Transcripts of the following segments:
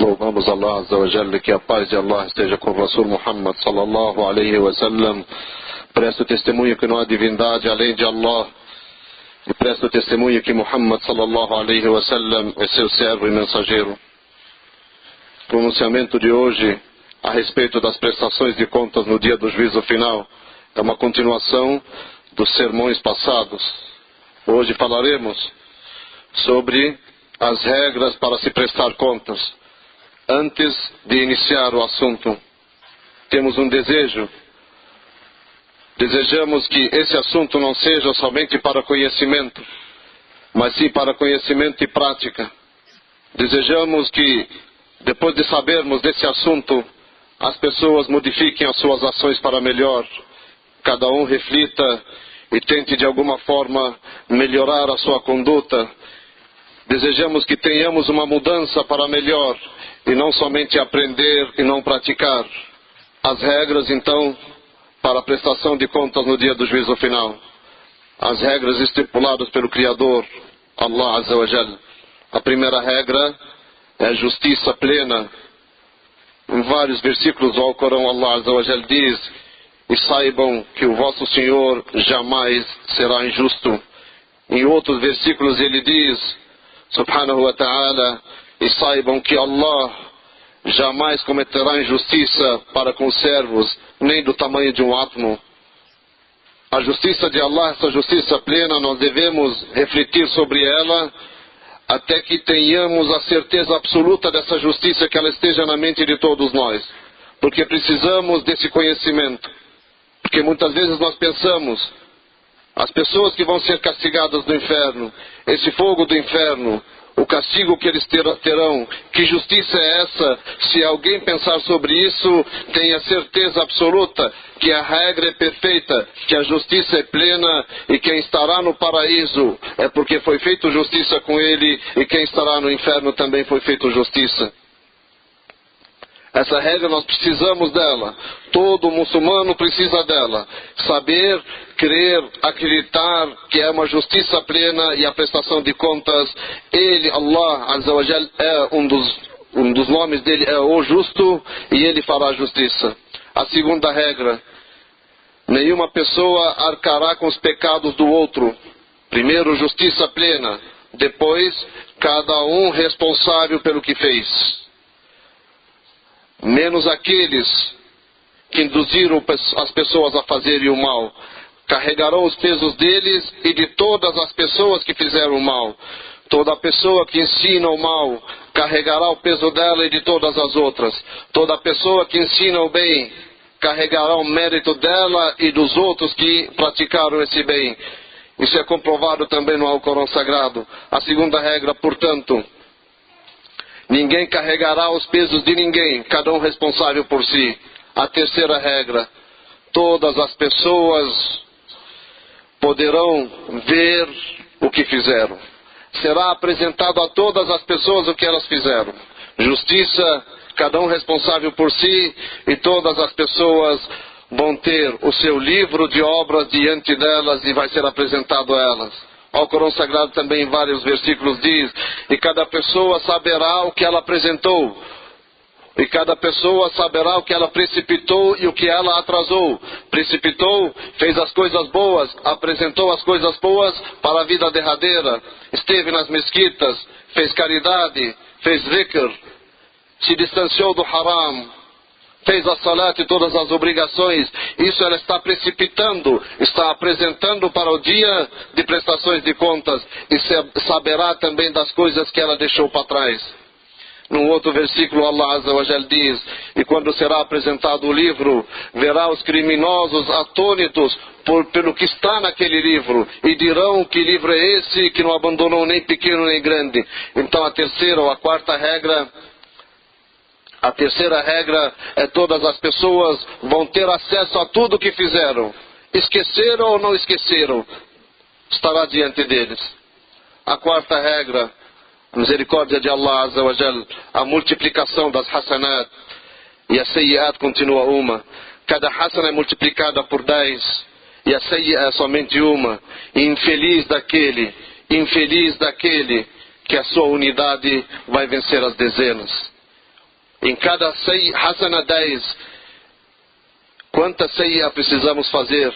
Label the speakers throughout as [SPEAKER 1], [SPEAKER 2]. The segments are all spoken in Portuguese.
[SPEAKER 1] Louvamos Allah Azza wa Jalla, que a paz de Allah esteja com o Rasul Muhammad sallallahu alaihi wa sallam. Presto testemunho que não há divindade além de Allah. E presto testemunho que Muhammad sallallahu alaihi wa sallam é seu servo e mensageiro. O pronunciamento de hoje a respeito das prestações de contas no dia do juízo final é uma continuação dos sermões passados. Hoje falaremos sobre as regras para se prestar contas. Antes de iniciar o assunto, temos um desejo. Desejamos que esse assunto não seja somente para conhecimento, mas sim para conhecimento e prática. Desejamos que, depois de sabermos desse assunto, as pessoas modifiquem as suas ações para melhor. Cada um reflita e tente de alguma forma melhorar a sua conduta. Desejamos que tenhamos uma mudança para melhor e não somente aprender e não praticar. As regras, então, para a prestação de contas no dia do juízo final. As regras estipuladas pelo Criador, Allah Azza wa Jal. A primeira regra é justiça plena. Em vários versículos do Alcorão, Allah Azza wa Jal diz: e saibam que o vosso Senhor jamais será injusto. Em outros versículos ele diz, subhanahu wa ta'ala, e saibam que Allah jamais cometerá injustiça para com os servos, nem do tamanho de um átomo. A justiça de Allah, essa justiça plena, nós devemos refletir sobre ela até que tenhamos a certeza absoluta dessa justiça, que ela esteja na mente de todos nós. Porque precisamos desse conhecimento. Porque muitas vezes nós pensamos, as pessoas que vão ser castigadas no inferno, esse fogo do inferno, o castigo que eles terão, que justiça é essa? Se alguém pensar sobre isso, tenha certeza absoluta que a regra é perfeita, que a justiça é plena, e quem estará no paraíso é porque foi feita justiça com ele, e quem estará no inferno também foi feita justiça. Essa regra nós precisamos dela. Todo muçulmano precisa dela. Saber, crer, acreditar que é uma justiça plena e a prestação de contas. Ele, Allah Azza wa Jal, é um dos nomes dele é o justo, e ele fará justiça. A segunda regra: nenhuma pessoa arcará com os pecados do outro. Primeiro, justiça plena. Depois, cada um responsável pelo que fez. Menos aqueles que induziram as pessoas a fazerem o mal. Carregarão os pesos deles e de todas as pessoas que fizeram o mal. Toda pessoa que ensina o mal carregará o peso dela e de todas as outras. Toda pessoa que ensina o bem carregará o mérito dela e dos outros que praticaram esse bem. Isso é comprovado também no Alcorão Sagrado. A segunda regra, portanto: ninguém carregará os pesos de ninguém, cada um responsável por si. A terceira regra: todas as pessoas poderão ver o que fizeram. Será apresentado a todas as pessoas o que elas fizeram. Justiça, cada um responsável por si, e todas as pessoas vão ter o seu livro de obras diante delas e vai ser apresentado a elas. O Alcorão Sagrado também em vários versículos diz: e cada pessoa saberá o que ela apresentou, e cada pessoa saberá o que ela precipitou e o que ela atrasou. Precipitou, fez as coisas boas, apresentou as coisas boas para a vida derradeira, esteve nas mesquitas, fez caridade, fez zikr, se distanciou do haram, fez a salat e todas as obrigações. Isso ela está precipitando, está apresentando para o dia de prestações de contas, e saberá também das coisas que ela deixou para trás. Num outro versículo, Allah Azza wa Jal diz: e quando será apresentado o livro, verá os criminosos atônitos pelo que está naquele livro, e dirão: que livro é esse que não abandonou nem pequeno nem grande? Então a terceira ou a quarta regra, a terceira regra é: todas as pessoas vão ter acesso a tudo o que fizeram. Esqueceram ou não esqueceram, estará diante deles. A quarta regra, a misericórdia de Allah Azza wa Jal, a multiplicação das hasanat, e a sayyiat continua uma. Cada hasana é multiplicada por 10, e a sayyiat é somente uma. E infeliz daquele que a sua unidade vai vencer as dezenas. Em cada hasana 10, quantas sayyi'a precisamos fazer?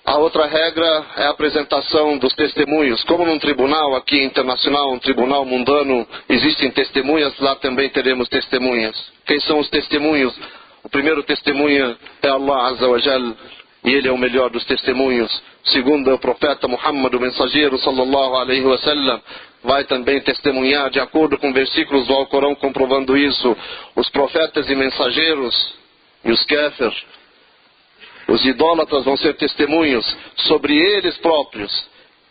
[SPEAKER 1] A outra regra é a apresentação dos testemunhos. Como num tribunal aqui internacional, um tribunal mundano, existem testemunhas, lá também teremos testemunhas. Quem são os testemunhos? O primeiro testemunha é Allah Azza wa Jal, e ele é o melhor dos testemunhos. Segundo é o profeta Muhammad, o mensageiro sallallahu alaihi wasallam, vai também testemunhar, de acordo com versículos do Alcorão comprovando isso, os profetas e mensageiros e os kafir. Os idólatras vão ser testemunhos sobre eles próprios.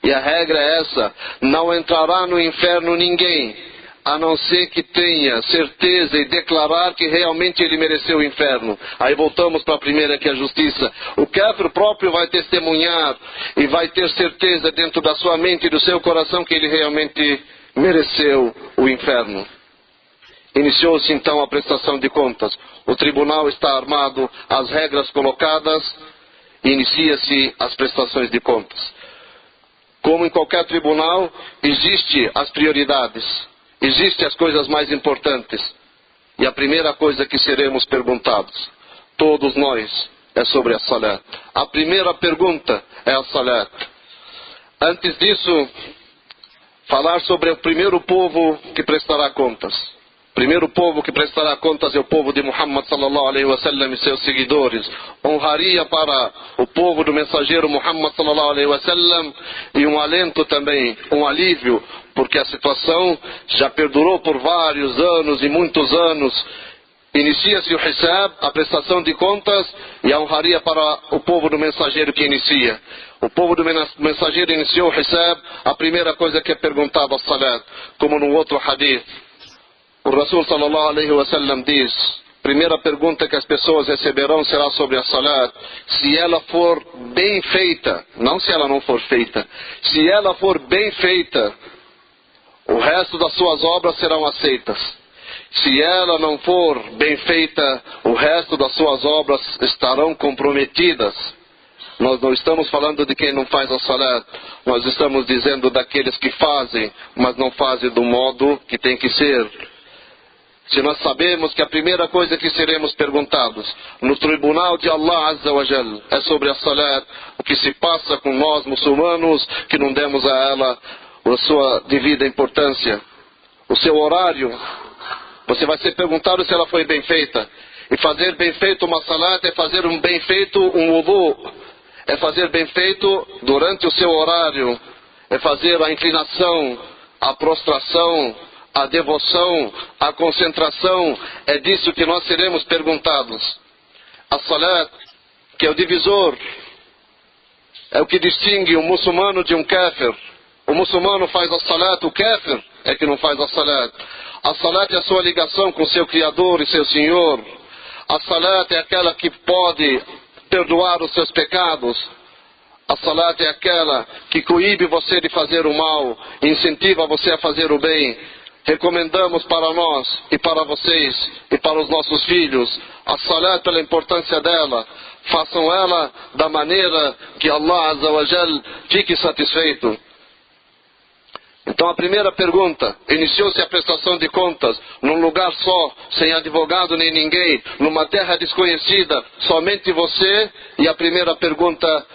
[SPEAKER 1] E a regra é essa: não entrará no inferno ninguém, a não ser que tenha certeza e declarar que realmente ele mereceu o inferno. Aí voltamos para a primeira, que é a justiça. O kafir próprio vai testemunhar e vai ter certeza dentro da sua mente e do seu coração que ele realmente mereceu o inferno. Iniciou-se então a prestação de contas. O tribunal está armado, as regras colocadas, e inicia-se as prestações de contas. Como em qualquer tribunal, existem as prioridades, existem as coisas mais importantes. E a primeira coisa que seremos perguntados, todos nós, é sobre a salat. A primeira pergunta é a salat. Antes disso, falar sobre o primeiro povo que prestará contas. O primeiro povo que prestará contas é o povo de Muhammad sallallahu alaihi wasallam e seus seguidores. Honraria para o povo do mensageiro Muhammad sallallahu alaihi wasallam e um alento também, um alívio, porque a situação já perdurou por vários anos e muitos anos. Inicia-se o hisab, a prestação de contas, e a honraria para o povo do mensageiro que inicia. O povo do mensageiro iniciou o hisab, a primeira coisa que é perguntada, a salat, como no outro hadith. O Rasul sallallahu alaihi wasallam diz, primeira pergunta que as pessoas receberão será sobre a salat, se ela for bem feita, não se ela não for feita, se ela for bem feita, o resto das suas obras serão aceitas. Se ela não for bem feita, o resto das suas obras estarão comprometidas. Nós não estamos falando de quem não faz a salat, nós estamos dizendo daqueles que fazem, mas não fazem do modo que tem que ser. Se nós sabemos que a primeira coisa que seremos perguntados no tribunal de Allah Azza wa Jal é sobre a salat, o que se passa com nós muçulmanos que não demos a ela a sua devida importância, o seu horário, você vai ser perguntado se ela foi bem feita. E fazer bem feito uma salat é fazer bem feito um wudu, é fazer bem feito durante o seu horário, é fazer a inclinação, a prostração, a devoção, a concentração. É disso que nós seremos perguntados. A salat, que é o divisor, é o que distingue o muçulmano de um kafir. O muçulmano faz a salat, o kafir é que não faz a salat. A salat é a sua ligação com seu Criador e seu Senhor. A salat é aquela que pode perdoar os seus pecados. A salat é aquela que coíbe você de fazer o mal, incentiva você a fazer o bem. Recomendamos para nós e para vocês e para os nossos filhos a salat pela importância dela. Façam ela da maneira que Allah Azza wa Jal fique satisfeito. Então a primeira pergunta, iniciou-se a prestação de contas num lugar só, sem advogado nem ninguém, numa terra desconhecida, somente você, e a primeira pergunta,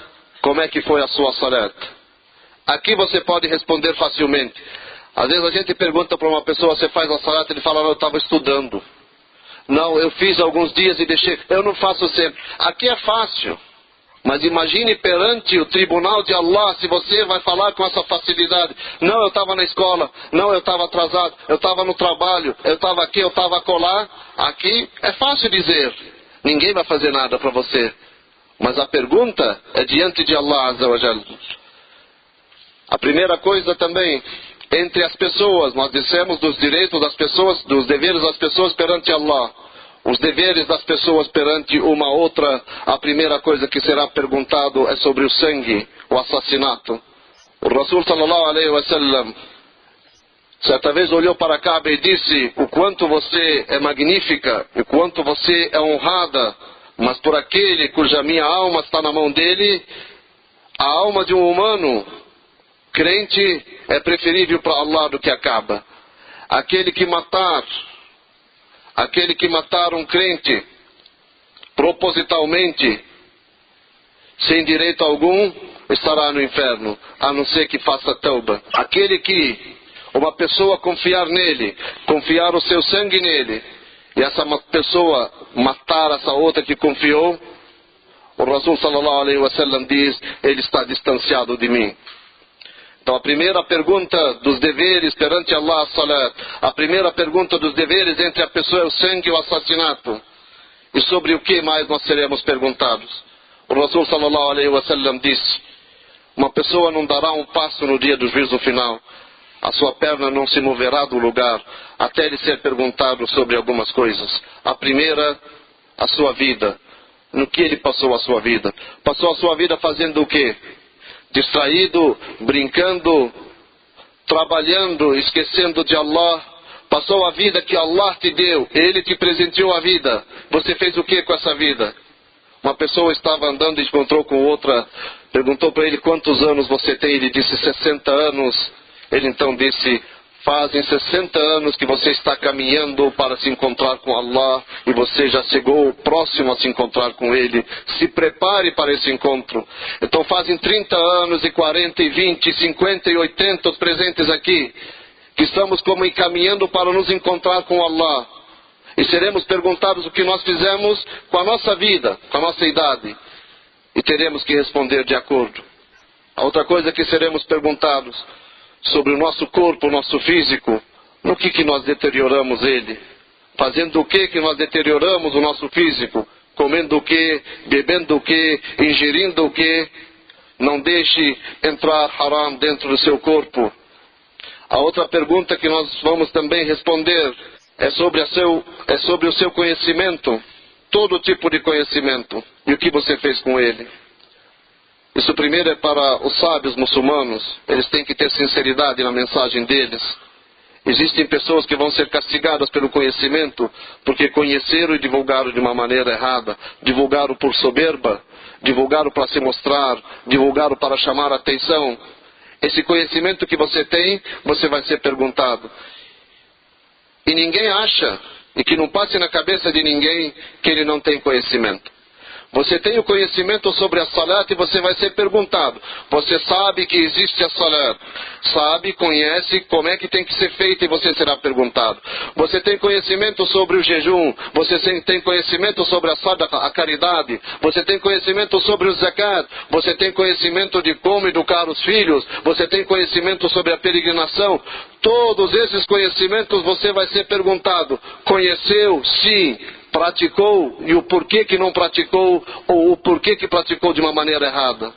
[SPEAKER 1] como é que foi a sua salat? Aqui você pode responder facilmente. Às vezes a gente pergunta para uma pessoa, você faz a salat, ele fala, não, eu estava estudando. Não, eu fiz alguns dias e deixei, eu não faço sempre. Aqui é fácil. Mas imagine perante o tribunal de Allah, se você vai falar com essa facilidade. Não, eu estava na escola, não, eu estava atrasado, eu estava no trabalho, eu estava aqui, eu estava acolá. Aqui é fácil dizer, ninguém vai fazer nada para você. Mas a pergunta é diante de Allah Azza wa Jal. A primeira coisa também, entre as pessoas, nós dissemos dos direitos das pessoas, dos deveres das pessoas perante Allah. Os deveres das pessoas perante uma outra, a primeira coisa que será perguntado é sobre o sangue, o assassinato. O Rasul sallallahu alaihi wasallam certa vez olhou para a Kaaba e disse, o quanto você é magnífica, o quanto você é honrada, mas por aquele cuja minha alma está na mão dele, a alma de um humano crente é preferível para Allah do que a Kaaba. Aquele que matar aquele que matar um crente propositalmente, sem direito algum, estará no inferno, a não ser que faça tauba. Aquele que uma pessoa confiar nele, confiar o seu sangue nele, e essa pessoa matar essa outra que confiou, o Rasul sallallahu alaihi wasallam diz, ele está distanciado de mim. Então a primeira pergunta dos deveres perante Allah, salat, a primeira pergunta dos deveres entre a pessoa é o sangue e o assassinato. E sobre o que mais nós seremos perguntados? O Rasul sallallahu alaihi wasallam disse, uma pessoa não dará um passo no dia do juízo final, a sua perna não se moverá do lugar, até ele ser perguntado sobre algumas coisas. A primeira, a sua vida. No que ele passou a sua vida? Passou a sua vida fazendo o quê? Distraído, brincando, trabalhando, esquecendo de Allah. Passou a vida que Allah te deu, Ele te presenteou a vida. Você fez o que com essa vida? Uma pessoa estava andando e encontrou com outra, perguntou para ele quantos anos você tem, ele disse 60 anos. Ele então disse, fazem 60 anos que você está caminhando para se encontrar com Allah e você já chegou próximo a se encontrar com Ele. Se prepare para esse encontro. Então fazem 30 anos e 40 e 20, 50 e 80 os presentes aqui, que estamos como encaminhando para nos encontrar com Allah. E seremos perguntados o que nós fizemos com a nossa vida, com a nossa idade. E teremos que responder de acordo. A outra coisa que seremos perguntados sobre o nosso corpo, o nosso físico, no que nós deterioramos ele. Fazendo o que nós deterioramos o nosso físico? Comendo o que? Bebendo o que? Ingerindo o que? Não deixe entrar haram dentro do seu corpo. A outra pergunta que nós vamos também responder é sobre o seu conhecimento, todo tipo de conhecimento, e o que você fez com ele. Isso primeiro é para os sábios muçulmanos, eles têm que ter sinceridade na mensagem deles. Existem pessoas que vão ser castigadas pelo conhecimento, porque conheceram e divulgaram de uma maneira errada, divulgaram por soberba, divulgaram para se mostrar, divulgaram para chamar a atenção. Esse conhecimento que você tem, você vai ser perguntado. E ninguém acha, e que não passe na cabeça de ninguém, que ele não tem conhecimento. Você tem o conhecimento sobre a salat e você vai ser perguntado. Você sabe que existe a salat. Sabe, conhece como é que tem que ser feito e você será perguntado. Você tem conhecimento sobre o jejum. Você tem conhecimento sobre a sadaqa, a caridade. Você tem conhecimento sobre o zakat. Você tem conhecimento de como educar os filhos. Você tem conhecimento sobre a peregrinação. Todos esses conhecimentos você vai ser perguntado. Conheceu? Sim. Praticou, e o porquê que não praticou, ou o porquê que praticou de uma maneira errada.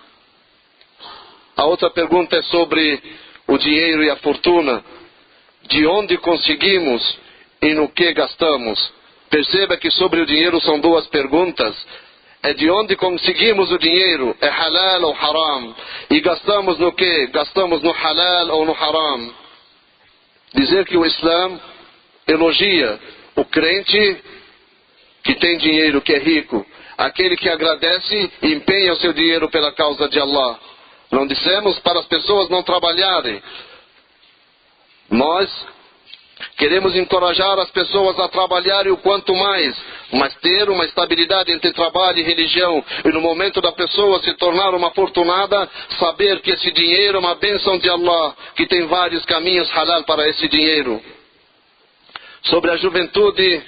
[SPEAKER 1] A outra pergunta é sobre o dinheiro e a fortuna. De onde conseguimos e no que gastamos? Perceba que sobre o dinheiro são duas perguntas. É de onde conseguimos o dinheiro, é halal ou haram? E gastamos no que? Gastamos no halal ou no haram? Dizer que o Islã elogia o crente que tem dinheiro, que é rico, aquele que agradece e empenha o seu dinheiro pela causa de Allah. Não dissemos para as pessoas não trabalharem. Nós queremos encorajar as pessoas a trabalharem o quanto mais, mas ter uma estabilidade entre trabalho e religião. E no momento da pessoa se tornar uma afortunada, saber que esse dinheiro é uma bênção de Allah, que tem vários caminhos halal para esse dinheiro. Sobre a juventude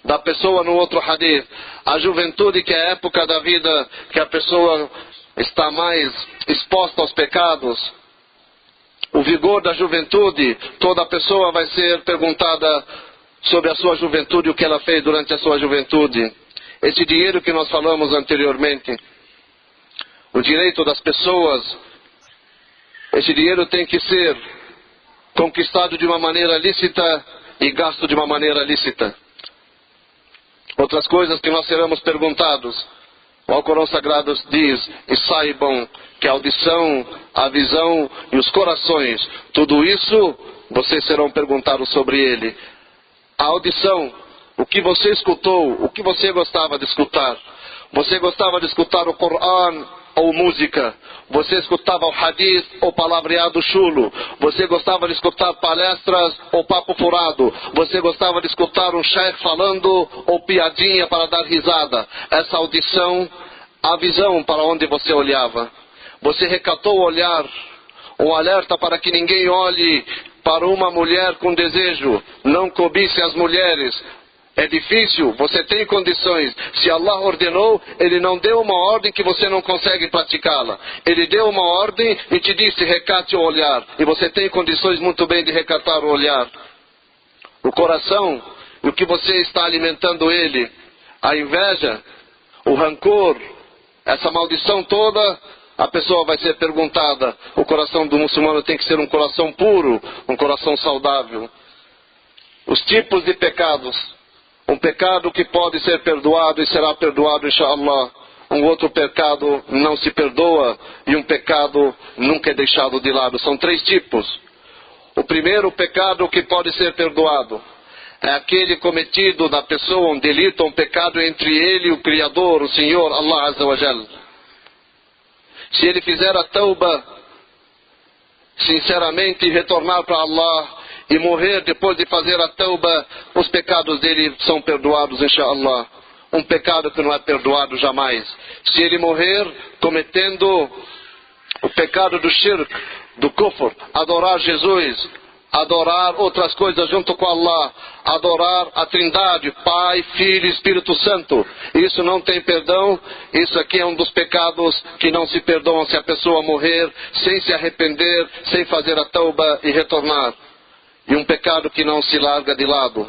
[SPEAKER 1] da pessoa no outro hadith. A juventude, que é a época da vida que a pessoa está mais exposta aos pecados. O vigor da juventude, toda pessoa vai ser perguntada sobre a sua juventude, o que ela fez durante a sua juventude. Esse dinheiro que nós falamos anteriormente, o direito das pessoas, esse dinheiro tem que ser conquistado de uma maneira lícita e gasto de uma maneira lícita. Outras coisas que nós seremos perguntados. O Alcorão Sagrado diz, e saibam que a audição, a visão e os corações, tudo isso vocês serão perguntados sobre ele. A audição, o que você escutou, o que você gostava de escutar. Você gostava de escutar o Coran ou música. Você escutava o hadith ou palavreado chulo. Você gostava de escutar palestras ou papo furado. Você gostava de escutar um sheikh falando ou piadinha para dar risada. Essa audição, a visão para onde você olhava. Você recatou o olhar, um alerta para que ninguém olhe para uma mulher com desejo. Não cobice as mulheres. É difícil, você tem condições. Se Allah ordenou, Ele não deu uma ordem que você não consegue praticá-la. Ele deu uma ordem e te disse, recate o olhar. E você tem condições muito bem de recatar o olhar. O coração, o que você está alimentando ele, a inveja, o rancor, essa maldição toda, a pessoa vai ser perguntada. O coração do muçulmano tem que ser um coração puro, um coração saudável. Os tipos de pecados. Um pecado que pode ser perdoado e será perdoado, inshallah. Um outro pecado não se perdoa e um pecado nunca é deixado de lado. São 3 tipos. O primeiro pecado que pode ser perdoado é aquele cometido da pessoa, um delito, um pecado entre ele e o Criador, o Senhor, Allah Azza wa Jal. Se ele fizer a tauba sinceramente e retornar para Allah e morrer depois de fazer a tauba, os pecados dele são perdoados, inshallah. Um pecado que não é perdoado jamais. Se ele morrer cometendo o pecado do shirk, do kufr, adorar Jesus, adorar outras coisas junto com Allah, adorar a Trindade, Pai, Filho e Espírito Santo, isso não tem perdão. Isso aqui é um dos pecados que não se perdoam se a pessoa morrer sem se arrepender, sem fazer a tauba e retornar. E um pecado que não se larga de lado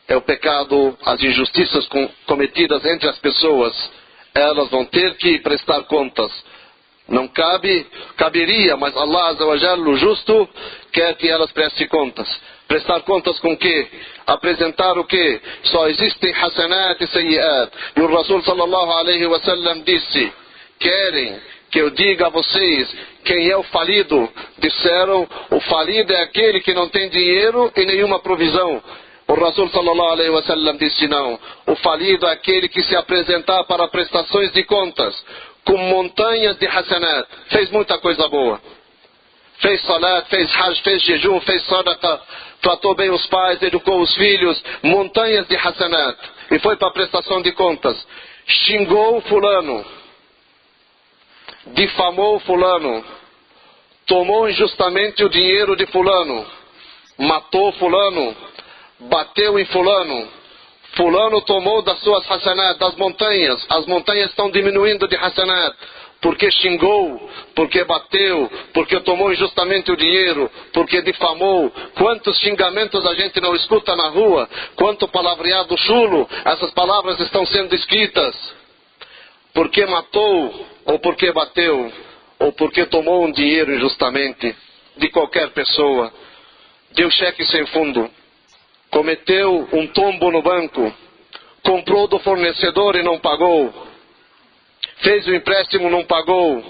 [SPEAKER 1] é o pecado, as injustiças cometidas entre as pessoas. Elas vão ter que prestar contas. Não caberia, mas Allah Azza wa Jalla, o justo, quer que elas prestem contas. Prestar contas com o quê? Apresentar o quê? Só existem hasanat e sayiat. E o Rasul sallallahu alaihi wa sallam disse, querem que eu diga a vocês quem é o falido? Disseram, o falido é aquele que não tem dinheiro e nenhuma provisão. O Rasul sallallahu alaihi wa sallam disse não. O falido é aquele que se apresentar para prestações de contas com montanhas de hasanat. Fez muita coisa boa. Fez salat, fez hajj, fez jejum, fez sadaqa, tratou bem os pais, educou os filhos, montanhas de hasanat. E foi para a prestação de contas. Xingou fulano, difamou fulano, tomou injustamente o dinheiro de fulano, matou fulano, bateu em fulano. Fulano tomou das suas hasanat, das montanhas. As montanhas estão diminuindo de hasanat. Porque xingou, porque bateu, porque tomou injustamente o dinheiro, porque difamou. Quantos xingamentos a gente não escuta na rua? Quanto palavreado chulo. Essas palavras estão sendo escritas. Porque matou, ou porque bateu, ou porque tomou um dinheiro injustamente de qualquer pessoa. Deu cheque sem fundo. Cometeu um tombo no banco, comprou do fornecedor e não pagou, fez o empréstimo e não pagou,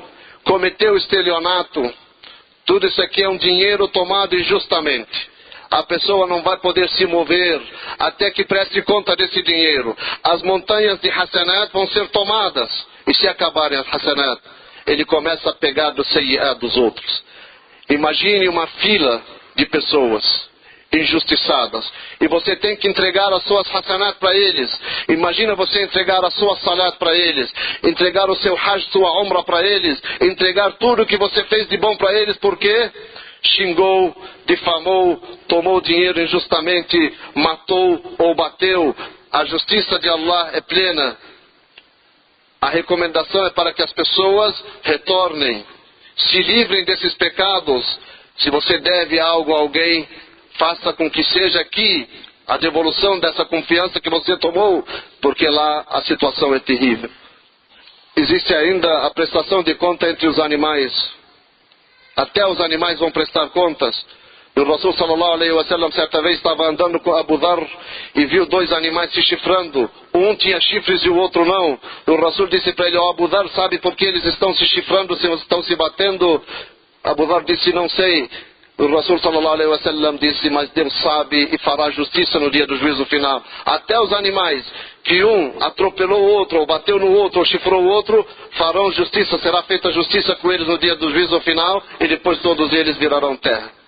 [SPEAKER 1] cometeu estelionato. Tudo isso aqui é um dinheiro tomado injustamente. A pessoa não vai poder se mover até que preste conta desse dinheiro. As montanhas de hasanat vão ser tomadas. E se acabarem as hasanat, ele começa a pegar do sayiat dos outros. Imagine uma fila de pessoas injustiçadas, e você tem que entregar as suas hasanat para eles. Imagina você entregar a sua salat para eles, entregar o seu hajj, sua umrah para eles, entregar tudo que você fez de bom para eles, porque xingou, difamou, tomou dinheiro injustamente, matou ou bateu. A justiça de Allah é plena. A recomendação é para que as pessoas retornem, se livrem desses pecados. Se você deve algo a alguém, faça com que seja aqui a devolução dessa confiança que você tomou, porque lá a situação é terrível. Existe ainda a prestação de conta entre os animais. Até os animais vão prestar contas. E o Rasul sallallahu alaihi wa sallam certa vez estava andando com Abu Dharr e viu 2 animais se chifrando. Um tinha chifres e o outro não. E o Rasul disse para ele, Abu Dharr, sabe por que eles estão se chifrando, estão se batendo? Abu Dharr disse, não sei. O Rasul sallallahu alaihi wasallam disse, mas Deus sabe e fará justiça no dia do juízo final. Até os animais, que um atropelou o outro, ou bateu no outro, ou chifrou o outro, farão justiça, será feita justiça com eles no dia do juízo final, e depois todos eles virarão terra.